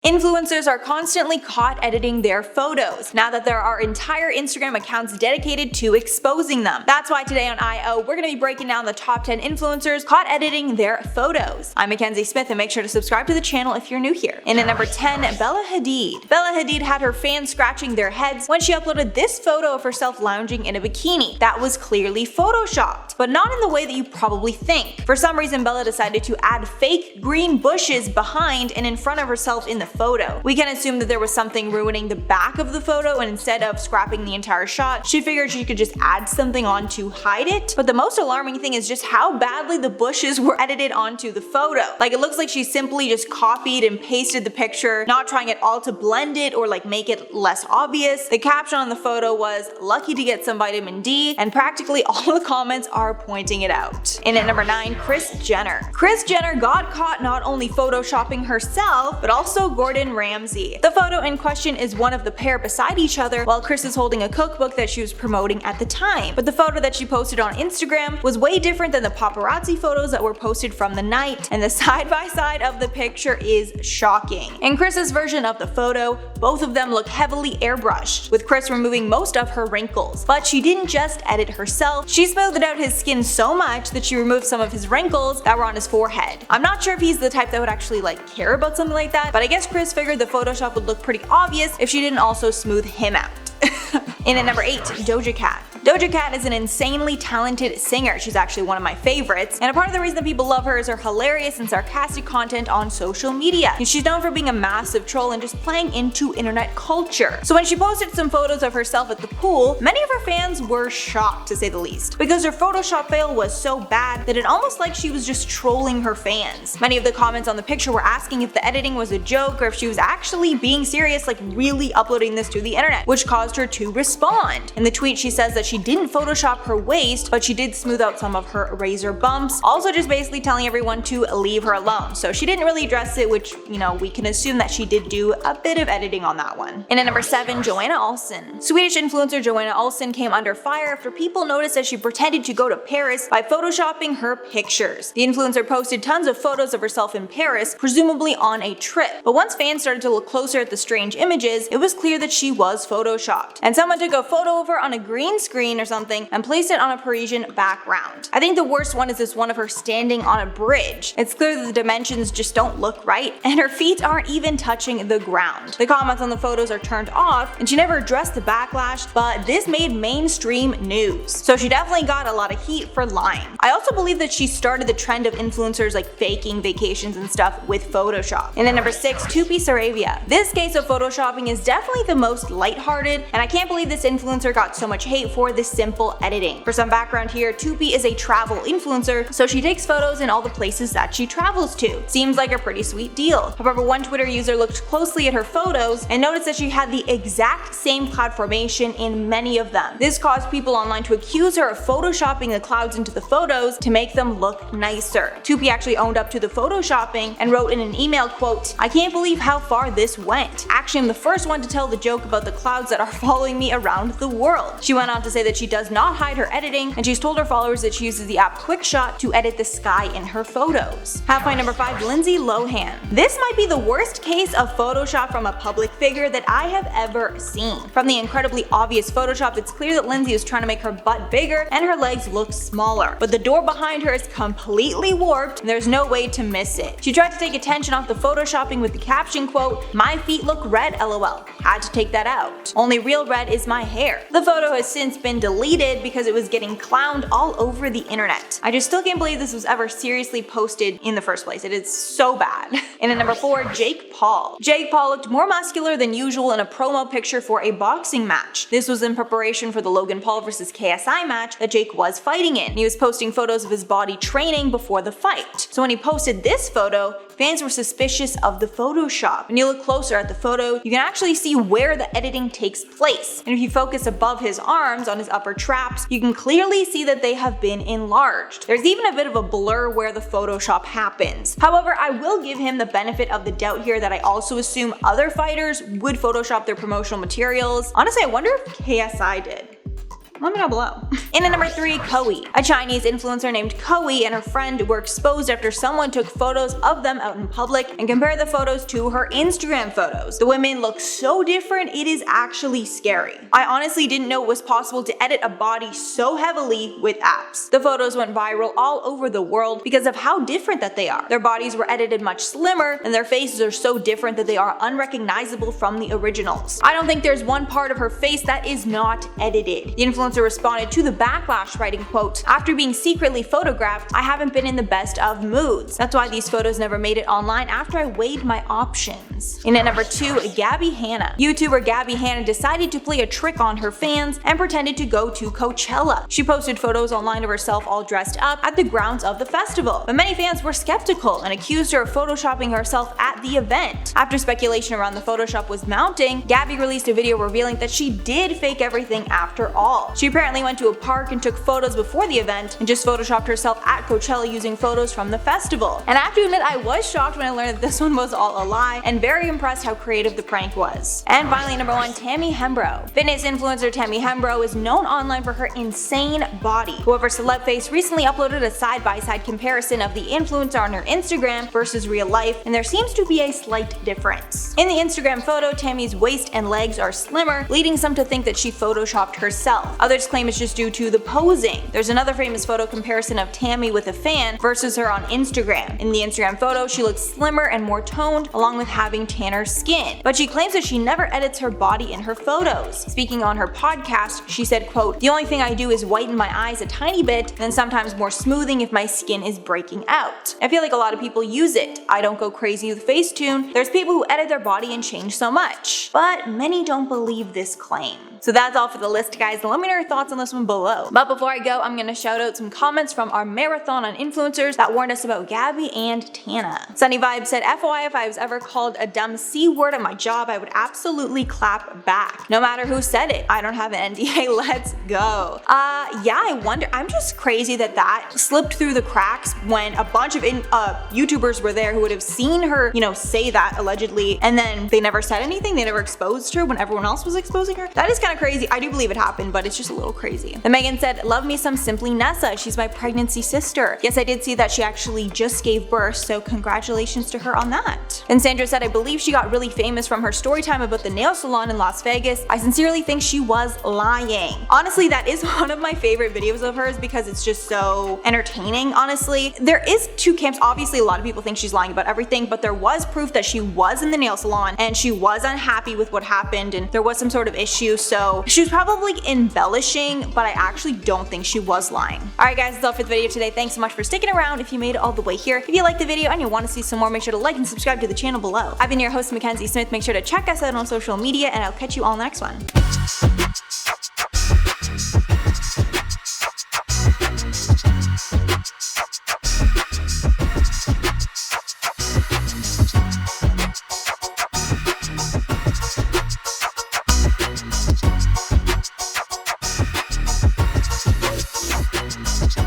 Influencers are constantly caught editing their photos, now that there are entire Instagram accounts dedicated to exposing them. That's why today on I.O. we're going to be breaking down the top 10 influencers caught editing their photos. I'm Mackenzie Smith, and make sure to subscribe to the channel if you're new here. And at number 10, Bella Hadid. Bella Hadid had her fans scratching their heads when she uploaded this photo of herself lounging in a bikini. That was clearly photoshopped, but not in the way that you probably think. For some reason, Bella decided to add fake green bushes behind and in front of herself in the photo. We can assume that there was something ruining the back of the photo, and instead of scrapping the entire shot, she figured she could just add something on to hide it. But the most alarming thing is just how badly the bushes were edited onto the photo. Like, it looks like she simply just copied and pasted the picture, not trying at all to blend it or like make it less obvious. The caption on the photo was "lucky to get some vitamin D," and practically all the comments are pointing it out. And at number 9, Kris Jenner. Kris Jenner got caught not only photoshopping herself, but also Gordon Ramsay. The photo in question is one of the pair beside each other while Kris is holding a cookbook that she was promoting at the time. But the photo that she posted on Instagram was way different than the paparazzi photos that were posted from the night, and the side by side of the picture is shocking. In Kris's version of the photo, both of them look heavily airbrushed, with Kris removing most of her wrinkles. But she didn't just edit herself, she smoothed out his skin so much that she removed some of his wrinkles that were on his forehead. I'm not sure if he's the type that would actually care about something like that, but I guess Kris figured the Photoshop would look pretty obvious if she didn't also smooth him out. In at number 8, Doja Cat. Doja Cat is an insanely talented singer. She's actually one of my favorites, and a part of the reason that people love her is her hilarious and sarcastic content on social media. And she's known for being a massive troll and just playing into internet culture. So when she posted some photos of herself at the pool, many of her fans were shocked, to say the least, because her Photoshop fail was so bad that it almost like she was just trolling her fans. Many of the comments on the picture were asking if the editing was a joke or if she was actually being serious, like really uploading this to the internet, which caused her to respond. In the tweet, she says that she didn't Photoshop her waist, but she did smooth out some of her razor bumps, also just basically telling everyone to leave her alone. So she didn't really address it, which, we can assume that she did do a bit of editing on that one. And at number 7, Joanna Olsen. Swedish influencer Joanna Olsen came under fire after people noticed that she pretended to go to Paris by photoshopping her pictures. The influencer posted tons of photos of herself in Paris, presumably on a trip. But once fans started to look closer at the strange images, it was clear that she was photoshopped. And someone took a photo of her on a green screen or something and placed it on a Parisian background. I think the worst one is this one of her standing on a bridge. It's clear that the dimensions just don't look right, and her feet aren't even touching the ground. The comments on the photos are turned off, and she never addressed the backlash, but this made mainstream news. So she definitely got a lot of heat for lying. I also believe that she started the trend of influencers faking vacations and stuff with Photoshop. And then number 6, Tupi Saravia. This case of photoshopping is definitely the most lighthearted, and I can't believe this influencer got so much hate for this simple editing. For some background here, Tupi is a travel influencer, so she takes photos in all the places that she travels to. Seems like a pretty sweet deal. However, one Twitter user looked closely at her photos and noticed that she had the exact same cloud formation in many of them. This caused people online to accuse her of photoshopping the clouds into the photos to make them look nicer. Tupi actually owned up to the photoshopping and wrote in an email, quote, "I can't believe how far this went. Actually, I'm the first one to tell the joke about the clouds that are following me around the world." She went on to say that she does not hide her editing, and she's told her followers that she uses the app QuickShot to edit the sky in her photos. Halfway number 5, Lindsay Lohan. This might be the worst case of Photoshop from a public figure that I have ever seen. From the incredibly obvious Photoshop, it's clear that Lindsay was trying to make her butt bigger and her legs look smaller, but the door behind her is completely warped and there's no way to miss it. She tried to take attention off the photoshopping with the caption, quote, "My feet look red, lol. Had to take that out. Only real red is my hair." The photo has since been deleted because it was getting clowned all over the internet. I just still can't believe this was ever seriously posted in the first place. It is so bad. And at number 4, Jake Paul. Jake Paul looked more muscular than usual in a promo picture for a boxing match. This was in preparation for the Logan Paul vs. KSI match that Jake was fighting in. He was posting photos of his body training before the fight. So when he posted this photo, fans were suspicious of the Photoshop. When you look closer at the photo, you can actually see where the editing takes place. And if you focus above his arms on his upper traps, you can clearly see that they have been enlarged. There's even a bit of a blur where the Photoshop happens. However, I will give him the benefit of the doubt here that I also assume other fighters would Photoshop their promotional materials. Honestly, I wonder if KSI did. Let me know below. In at number 3, Koei. A Chinese influencer named Koei and her friend were exposed after someone took photos of them out in public and compared the photos to her Instagram photos. The women look so different, it is actually scary. I honestly didn't know it was possible to edit a body so heavily with apps. The photos went viral all over the world because of how different that they are. Their bodies were edited much slimmer, and their faces are so different that they are unrecognizable from the originals. I don't think there's one part of her face that is not edited. The influencer responded to the backlash writing, quote, "After being secretly photographed, I haven't been in the best of moods. That's why these photos never made it online after I weighed my options." In at number 2, Gabby Hanna. YouTuber Gabby Hanna decided to play a trick on her fans and pretended to go to Coachella. She posted photos online of herself all dressed up at the grounds of the festival, but many fans were skeptical and accused her of photoshopping herself at the event. After speculation around the Photoshop was mounting, Gabby released a video revealing that she did fake everything after all. She apparently went to a park and took photos before the event and just photoshopped herself at Coachella using photos from the festival. And I have to admit, I was shocked when I learned that this one was all a lie, and very impressed how creative the prank was. And finally, number 1, Tammy Hembrow. Fitness influencer Tammy Hembrow is known online for her insane body. However, Celebface recently uploaded a side-by-side comparison of the influencer on her Instagram versus real life, and there seems to be a slight difference. In the Instagram photo, Tammy's waist and legs are slimmer, leading some to think that she photoshopped herself. Others claim it's just due to the posing. There's another famous photo comparison of Tammy with a fan versus her on Instagram. In the Instagram photo, she looks slimmer and more toned, along with having tanner skin. But she claims that she never edits her body in her photos. Speaking on her podcast, she said, quote, "The only thing I do is whiten my eyes a tiny bit, and then sometimes more smoothing if my skin is breaking out. I feel like a lot of people use it. I don't go crazy with Facetune. There's people who edit their body and change so much. But many don't believe this claim." So that's all for the list, guys. Let me know your thoughts on this one below. But before I go, I'm gonna shout out some comments from our marathon on influencers that warned us about Gabby and Tana. Sunny Vibe said, "FYI, if I was ever called a dumb C word at my job, I would absolutely clap back. No matter who said it. I don't have an NDA, let's go." Yeah, I wonder, I'm just crazy that slipped through the cracks when a bunch of YouTubers were there who would have seen her, say that allegedly, and then they never said anything, they never exposed her when everyone else was exposing her. That is kind of crazy. I do believe it happened, but it's just a little crazy. Then Megan said, "Love me some Simply Nessa. She's my pregnancy sister." Yes, I did see that she actually just gave birth, so congratulations to her on that. And Sandra said, "I believe she got really famous from her story time about the nail salon in Las Vegas. I sincerely think she was lying." Honestly, that is one of my favorite videos of hers because it's just so entertaining, honestly. There is two camps. Obviously, a lot of people think she's lying about everything, but there was proof that she was in the nail salon and she was unhappy with what happened and there was some sort of issue, so she was probably embellishing, but I actually don't think she was lying. Alright guys, that's all for the video today. Thanks so much for sticking around if you made it all the way here. If you liked the video and you want to see some more, make sure to like and subscribe to the channel below. I've been your host, Mackenzie Smith. Make sure to check us out on social media, and I'll catch you all next one.